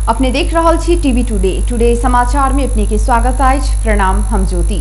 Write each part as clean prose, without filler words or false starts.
अपने देख रहल छी टीवी टुडे समाचार में अपने के स्वागत आज। प्रणाम, हम ज्योति।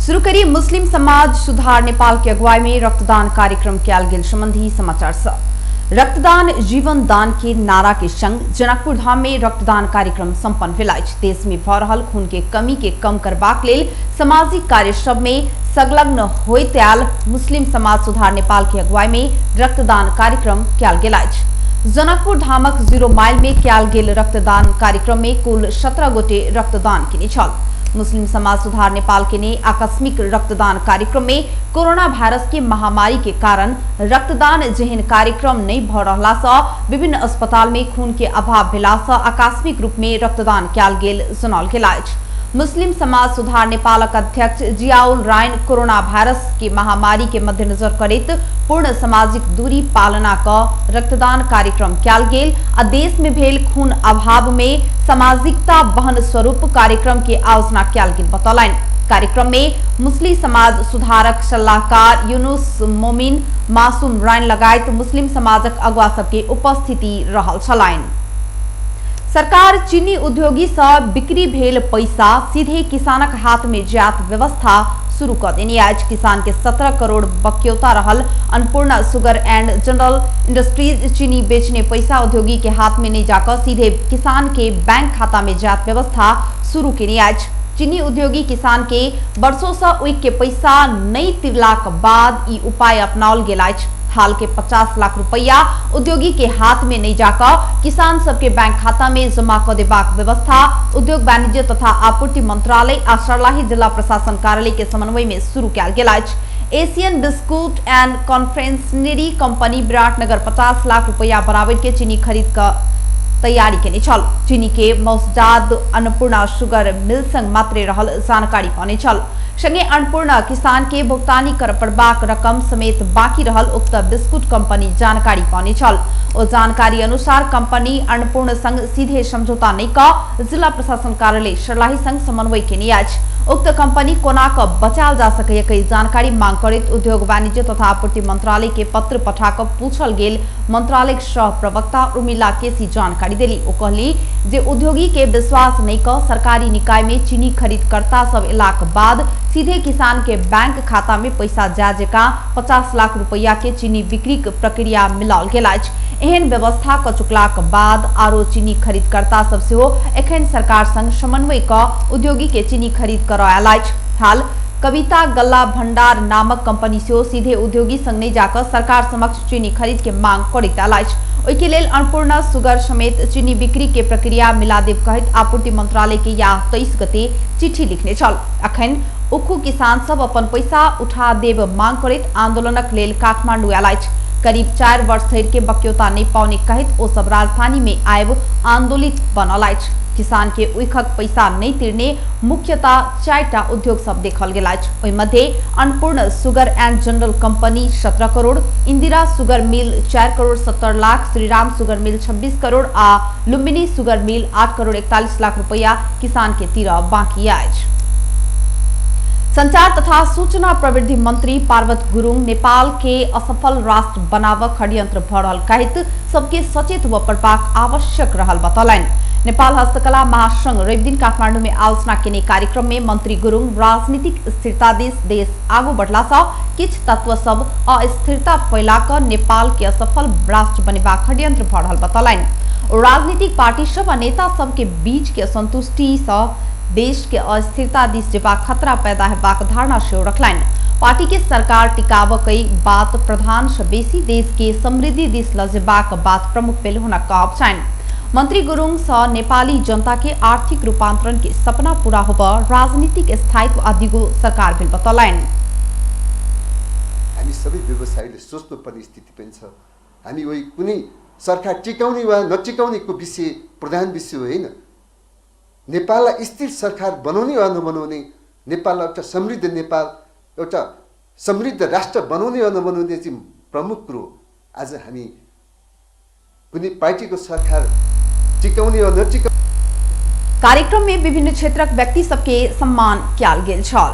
शुरू करी मुस्लिम समाज सुधार नेपाल के अगुवाई में रक्तदान कार्यक्रम कैल गेल संबंधी समाचार सब। रक्तदान जीवन दान के नारा के संग जनकपुर धाम में रक्तदान कार्यक्रम संपन्न भेल अछि। देश में भ रहल खून के कमी के कम करबाक लेल सामाजिक कार्य सब में संलग्न होइत आयल मुस्लिम समाज सुधार नेपाल के अगुवाई में रक्तदान कार्यक्रम कैल गेल अछि। जनकपुर धामक 0 माइल में कैल गेल रक्तदान कार्यक्रम में कुल 17 गोटे रक्तदान केने छल। मुस्लिम समाज सुधार नेपाल के ने आकस्मिक रक्तदान कार्यक्रम में कोरोना वायरस के महामारी के कारण रक्तदान जेहन कार्यक्रम नहीं भ रहला सँ विभिन्न अस्पताल में खून के अभाव भेला सँ आकस्मिक रूप में रक्तदान कैल गेल जनाओल गेल अछि। मुस्लिम समाज सुधार नेपालक अध्यक्ष जियाउल रायन कोरोना वायरस के महामारी के मद्देनजर करैत पूर्ण सामाजिक दूरी पालना क रक्तदान कार्यक्रम कैल गेल आ देश में भेल खून अभाव में सामाजिकता बहन स्वरूप कार्यक्रम के आयोजना कैल गेल बतौलनि। कार्यक्रम में मुस्लिम समाज सुधारक सलाहकार यूनुस मोमिन मासूम रायन लगायत मुस्लिम समाजक अगुवा सबके उपस्थिति रहल छलनि। सरकार चीनी उद्योगी से बिक्री भेल पैसा सीधे किसानक हाथ में जात व्यवस्था शुरू कर देनी। आज किसान के 17 करोड़ बक्यौता रहल Annapurna sugar and general industries चीनी बेचने पैसा उद्योगी के हाथ में नहीं जाकर सीधे किसान के बैंक खाता में जात व्यवस्था शुरू की। आज चीनी उद्योगी किसान के वर्षों से उइक के पैसा नहीं तिरलाक बाद ई उपाय अपनाओल गेल अछि। हाल के 50 लाख रुपया उद्योगी के हाथ में नहीं जाकर किसान सबके बैंक खाता में जमा कर देबाक व्यवस्था उद्योग वाणिज्य तथा आपूर्ति मंत्रालय आ सर्लाही जिला प्रशासन कार्यालय के समन्वय में शुरू किया गेल अछि। Asian biscuit and confectionery company Viratnagar 50 lakh रुपया बराबर के चीनी खरीद का तैयारी केने छल। चीनी के मौजदाद अन्नपूर्णा शुगर मिल संग मात्र रहल जानकारी पाने छल। संगे अन्नपूर्णा किसान के भुगतानी कर पड़बाक रकम समेत बाकी रहल उक्त बिस्कुट कंपनी जानकारी पाने छल। ओ जानकारी अनुसार कंपनी अन्नपूर्ण संग सीधे समझौता नहीं का जिला प्रशासन कार्यालय सर्लाही संग समन्वय केने अछि। उक्त कंपनी कोना क बचाल जा सकैए कई जानकारी मांग करैत उद्योग वाणिज्य तथा आपूर्ति मंत्रालय के पत्र पठाक पूछल गेल मंत्रालय सह प्रवक्ता उर्मिला केसी जानकारी देली। ओ कहली जे उद्योगी के विश्वास नहीं क सरकारी निकाय में चीनी खरीदकर्ता सब एलाक बाद सीधे किसान के बैंक खाता में पैसा जाजेका 50 लाख रुपया के चीनी बिक्री प्रक्रिया मिलाओल गेल अछि। एहन व्यवस्था क चुकलाक बाद आरो चीनी खरीदकर्ता सब सेहो एखन सरकार संग समन्वय क उद्योगी के चीनी खरीद करायल अछि। हाल कविता गल्ला भंडार नामक कंपनी से सीधे उद्योगी संग नहीं जाकर सरकार समक्ष चीनी खरीद के मांग करैत आयल अछि। ओइके लेल अन्नपूर्णा शुगर समेत चीनी बिक्री के प्रक्रिया मिला देब कहैत आपूर्ति मंत्रालय के या 23 गते चिट्ठी लिखने छल। अखन उखु किसान सब अपन पैसा उठा देब मांग करैत आंदोलनक लेल काठमांडू आयल अछि। करीब 4 वर्ष धरि के बक्यौता नहीं पाउने कहैत ओ सब राजधानी में आयब आंदोलित बनल अछि। किसान के उइखक पैसा नहीं तिरने मुख्यतः 4टा उद्योग सब देखल गेल अछि। ओहि मध्य Annapurna sugar and general company 17 crore, Indira sugar mill 4 crore 70 lakh, Shriram sugar mill 26 crore आ लुम्बिनी शुगर मिल 8 करोड़ 41 लाख रुपया किसान के तिर बाकी अछि। संचार तथा सूचना प्रविधि मंत्री पार्वत गुरुङ नेपाल के असफल राष्ट्र बनाव षड्यंत्र भ रहल कहैत सबके सचेत व पड़बाक आवश्यक रहल बतौलनि। नेपाल हस्तकला महासंघ रवि दिन काठमांडू में आलोचना केने कार्यक्रम में मंत्री गुरुङ राजनीतिक स्थिरता देश आगू बढ़ला सँ किछ तत्व सब अस्थिरता फैलाक नेपाल के असफल राष्ट्र बनेबाक षड्यंत्र भ रहल बतौलनि। राजनीतिक पार्टी सब आ नेता सब के बीच के असंतुष्टि सँ देश के अस्थिरता दिस जेबाक खतरा पैदा हेबाक धारणा सेहो रखलनि। पार्टी के सरकार टिकावकई बात प्रधान से बेसी देश के समृद्धि दिस लजेबाक बात प्रमुख पेल होना कहब छनि। मंत्री गुरुङ सँ नेपाली जनता के आर्थिक रूपांतरण के सपना पूरा होब राजनीतिक स्थायित्व आदिको सरकार भेल बतौलनि। हामी सबै व्यवसायीले सोच्नु पर्ने स्थिति पनि छ। हामी वही कुनै सरकार टिकाउने वा नटिकाउनेको विषय प्रधान विषय होइन। नेपाललाई स्थिर सरकार बनाउने वा नबनाउने, नेपाललाई एउटा समृद्ध नेपाल, एउटा समृद्ध राष्ट्र बनाउने वा नबनाउने चाहिँ प्रमुख कुरो। आज हामी कुनै पार्टीको सरकार टिकाउने वा नटिकाउने। कार्यक्रम में विभिन्न क्षेत्रक व्यक्ति सबके सम्मान कैल गेल छल।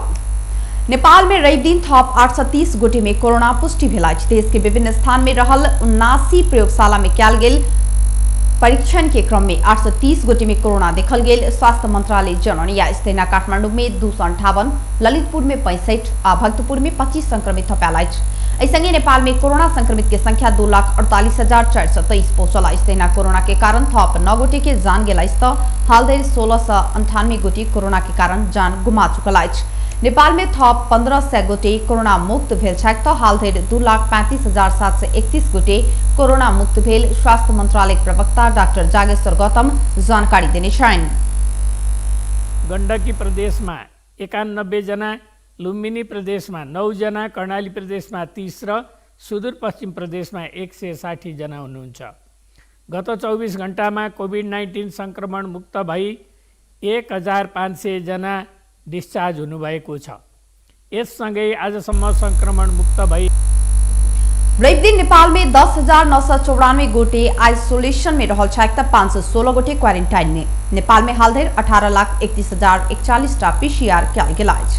नेपाल में रवि दिन थप 830 गोटे में कोरोना पुष्टि भेल अछि। देश के विभिन्न स्थान में रहल 79 प्रयोगशाला में कैल गेल परीक्षण के क्रम में 830 गोटी में कोरोना देखल गेल। स्वास्थ्य मंत्रालय जनौनी तैना काठमाडौँ में 258, ललितपुर में 65 आ भक्तपुर में 25 संक्रमित थप्याल। ऐसंगे नेपाल में कोरोना संक्रमित के संख्या 2,48,423 पहुंचल। तैना कोरोना के कारण थप 9 गोटी के जान गेल त हाल धरि 1698 गोटी कोरोना के कारण जान गुमा चुकल। नेपाल में थप 1500 गोटे कोरोना मुक्त भेल छैक त हाल धरि 2,35,731 गोटे कोरोना मुक्त भेल। स्वास्थ्य मंत्रालय प्रवक्ता डाक्टर जागेश्वर गौतम जानकारी देने छन्। गण्डकी प्रदेशमा 91 जना, लुम्बिनी प्रदेशमा 9 जना, कर्णाली प्रदेशमा 30 र सुदूरपश्चिम प्रदेशमा 160 जना हुनुहुन्छ। गत 24 घण्टामा कोभिड-19 संक्रमण मुक्त भई 1500 जना डिस्चार्ज हुनुभएको छ। यससँगै आजसम्म संक्रमण मुक्त भई दिन नेपाल में 10,994 गोटे आइसोलेशन में रहल छैक त 516 गोटे क्वारेन्टाइन में। नेपाल में हाल धरि 18,31,041 टा पीसीआर कयल गेल अछि।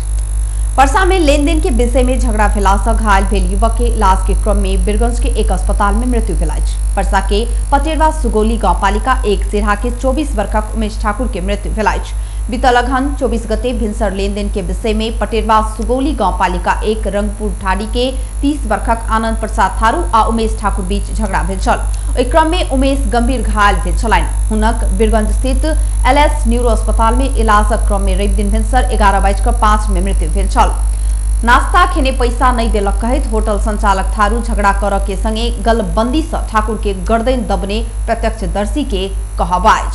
पर्सा में लेनदेन के विषय में झगड़ा भेला से घायल भेल युवक के इलाज के क्रम में वीरगंज के एक अस्पताल में मृत्यु भेल अछि। पर्सा के पटेरवा सुगौली गाउँपालिका 1 सिरहा के 24 वर्षक उमेश ठाकुर के मृत्यु भेल अछि। बीतल अघन 24 गते भिन्सर लेनदेन के विषय में पटेरवा सुगौली गाउँपालिका 1 रंगपुर ठाडी के 30 वर्षक आनंद प्रसाद थारू आ उमेश ठाकुर बीच झगड़ा भेल छल। ओहि क्रम में उमेश गंभीर घायल भेल छलनि। हुनक वीरगंज स्थित एलएस न्यूरो अस्पताल में इलाजक क्रम में रवि दिन भिन्सर 11:05 में मृत्यु भेल छल। नास्ता खेने पैसा नहीं देलक कहत होटल संचालक थारू झगड़ा कर के संगे गलबंदी से ठाकुर के गर्दन दबने प्रत्यक्षदर्शी के कहबाज।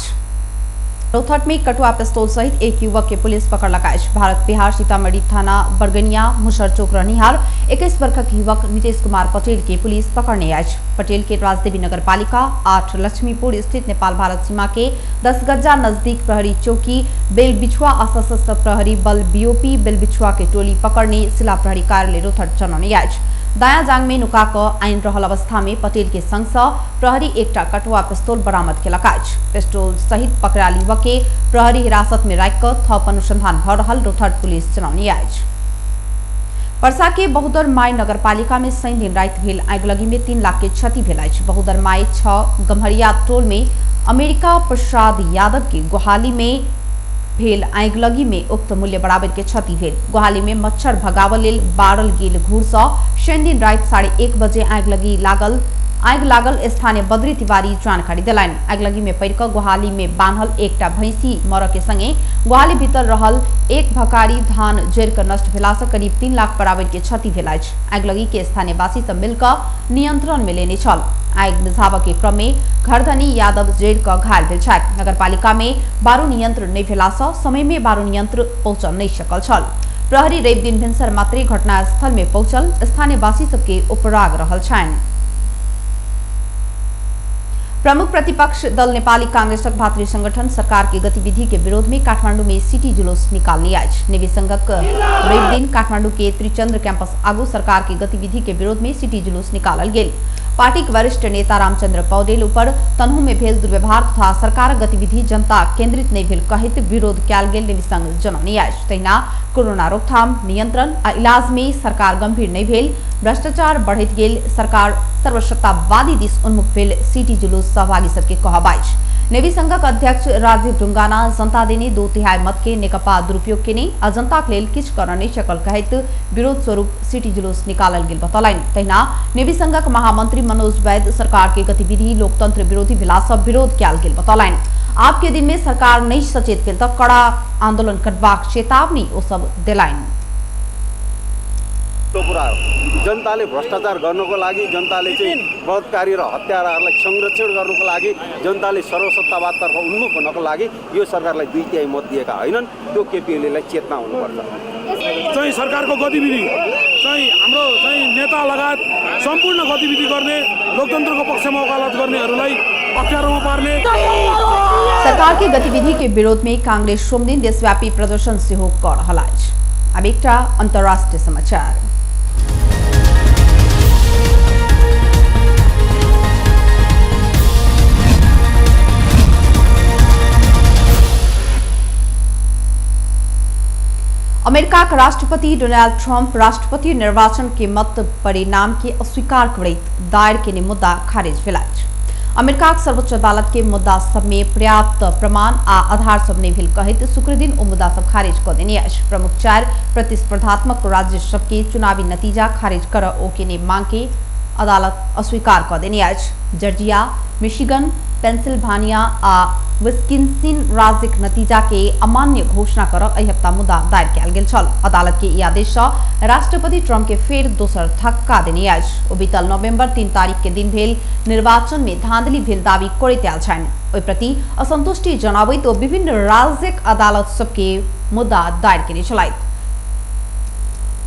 रोहतट में कटुआ पिस्तौल सहित एक युवक के पुलिस पकड़ लगाइछ। भारत बिहार सीतामढ़ी थाना बरगनिया मुसरचोक रहनिहार 21 वर्षक युवक नितेश कुमार पटेल के पुलिस पकड़ने आइछ। पटेल के राजदेवी नगरपालिका 8 लक्ष्मीपुर स्थित नेपाल भारत सीमा के 10 गज्जा नजदीक प्रहरी चौकी बेलबिछुआ आ सशस्त्र प्रहरी बल बीओपी बेलबिछुआ के टोली पकड़ने जिला प्रहरी कार्यालय रोहतट जनौने आइछ। दायां जांग में नुका आइन रहल अवस्था में पटेल के संग प्रहरी एकटा कटुआ पिस्तौल बरामद केलक अछि। पिस्तौल सहित पकड़ाल युवक के प्रहरी हिरासत में राखि थप अनुसंधान भ रहल रोहतट पुलिस जनौने अछि। पर्सा के बहुदर माई नगरपालिका में शनि दिन राति भेल आगिलगी में 3 लाख के क्षति भेल अछि। बहुदर माई 6 गम्हरिया टोल में अमेरिका प्रसाद यादव के गोहाली में भेल आगिलगी में उक्त मूल्य बराबर के क्षति भेल। गोहाली में मच्छर भगावल लेल बारल गेल घूर सँ शनि दिन राति 1:30 बजे आगि लागल स्थानीय बद्री तिवारी जानकारी दिलाइन। आगिलगी में पड़ गोहाली में बान्हल एकटा भैंसी मर के संगे गोहाली भीतर रहल एक भकारी धान जरि के नष्ट भेला से करीब 3 लाख बराबर के क्षति भेल अछि। आगिलगी के स्थानीय वासी सब मिलकर नियंत्रण में लेने छल। आगि बुझाबय के क्रम में घरधनी यादव जरि के घायल भेल छथि। नगरपालिका में बारू नियंत्रण नहीं भेला से समय में बारू नियंत्रण पहुंच नहीं सकल छल। प्रहरी रवि दिन भिन्सर मात्रै घटनास्थल में पहुंचल स्थानीय वासी सबके उपराग रहल छनि। प्रमुख प्रतिपक्ष दल नेपाली कांग्रेसक भातृ संगठन सरकार की गतिविधि के विरोध में काठमांडू में सिटी जुलूस निकालने आज। नेवी संघक रवि दिन काठमांडू के त्रिचंद्र कैंपस आगू सरकार की गतिविधि के विरोध में सिटी जुलूस निकालल गेल। पार्टी के वरिष्ठ नेता रामचंद्र पौडेल ऊपर तनहू में भेल दुर्व्यवहार तथा सरकार गतिविधि जनता केंद्रित नहीं भेल कहत विरोध कयल गेल। नेवी संघ जनौने आज। तहिना कोरोना रोकथाम नियंत्रण आ इलाज में सरकार गंभीर नहीं भेल, भ्रष्टाचार बढ़त गेल, सरकार सर्वसत्तावादी दिस उन्मुख भेल सिटी जुलूस सहभागी सबके कहबाइछ। नेवी संघक अध्यक्ष राजीव ढुंगाना जनता देने 2/3 मत के नेकपा दुरुपयोग के नहीं आ जनता के लेल किछ कर नहीं सकल कहत विरोध स्वरूप सिटी जुलूस निकालल गेल बतौलनि। तहिना नेवी संघक महामंत्री मनोज वैद्य सरकार के गतिविधि लोकतंत्र विरोधी भेला सँ विरोध कयल गेल बतौलनि। आप के दिन में सरकार नहीं सचेत भेल त कड़ा आंदोलन करबाक चेतावनी ओ सब देलनि। जनताले भ्रष्टाचार गर्नको लागि, जनताले चाहिँ बलात्कारी र हत्याराहरूलाई संरक्षण गर्नको लागि, जनताले सर्वसत्तावादतर्फ उन्मुख हुनको लागि यो सरकारलाई 2/3 मत दिएका होइनन्। त्यो केपी ओलीलाई चेतना हुनुपर्छ। चाहिँ सरकारको गतिविधि चाहिँ हाम्रो चाहिँ नेता लगायत सम्पूर्ण गतिविधि गर्ने, लोकतन्त्रको पक्षमा वकालत गर्नेहरूलाई अप्ठ्यारोमा पार्ने। सरकार की गतिविधि के विरोध में कांग्रेस सोमदिन देशव्यापी प्रदर्शन सेहो कर रहल अछि। अब एकटा अंतर्राष्ट्रीय समाचार। अमेरिका का राष्ट्रपति डोनाल्ड ट्रंप राष्ट्रपति निर्वाचन के मत परिणाम के अस्वीकार करैत दायर केने मुद्दा खारिज भेल अछि। अमेरिका सर्वोच्च अदालत के मुद्दा सब में पर्याप्त प्रमाण आ आधार सब नहीं भेल कहित शुक्र दिन ओ मुद्दा सब खारिज कर देने अछि। प्रमुख 4 प्रतिस्पर्धात्मक राज्य सब के चुनावी नतीजा खारिज कर ओके ने मांग के अदालत अस्वीकार कर देने अछि। जॉर्जिया, मिशिगन, पेंसिल्वानिया आ विस्कन्सिन राज्यक नतीजा के अमान्य घोषणा कर एहि हप्ता मुद्दा दायर कयल गेल छल। अदालत के ई आदेश सँ राष्ट्रपति ट्रम्प के फेर दोसर धक्का देने अछि। ओ बीतल नवंबर 3 तारीख के दिन भेल निर्वाचन में धांधली भेल दावी करैत आयल छनि। ओहि प्रति असंतुष्टि जनाबैत ओ विभिन्न राज्यक अदालत सबके मुद्दा दायर केने छलथि।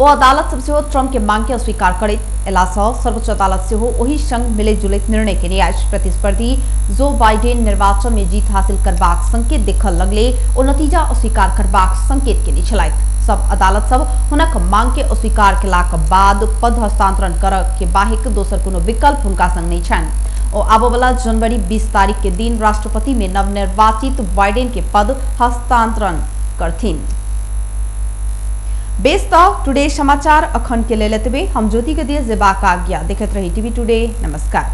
ओ अदालत सब सेहो ट्रम्प के मांग के अस्वीकार करैत एला सँ सर्वोच्च अदालत सेहो ओहि संग मिलैत जुलैत निर्णय केने अछि। प्रतिस्पर्धी जो बाइडेन निर्वाचन में जीत हासिल करबाक संकेत देखल लगले ओ नतीजा अस्वीकार करबाक संकेत केने छलथि। सब अदालत सब हुनक मांग के अस्वीकार केलाक बाद पद हस्तांतरण करय के बाहेक दोसर कोनो विकल्प हुनका संग नहीं छनि। ओ आबोवला जनवरी 20 तारीख के दिन राष्ट्रपति में नवनिर्वाचित बाइडेन के पद हस्तांतरण करथिन। बेस्ता टुडे समाचार अखन के लेल एतबे। हम ज्योति के दिए जेबाक आज्ञा। देखत रही टीवी टुडे। नमस्कार।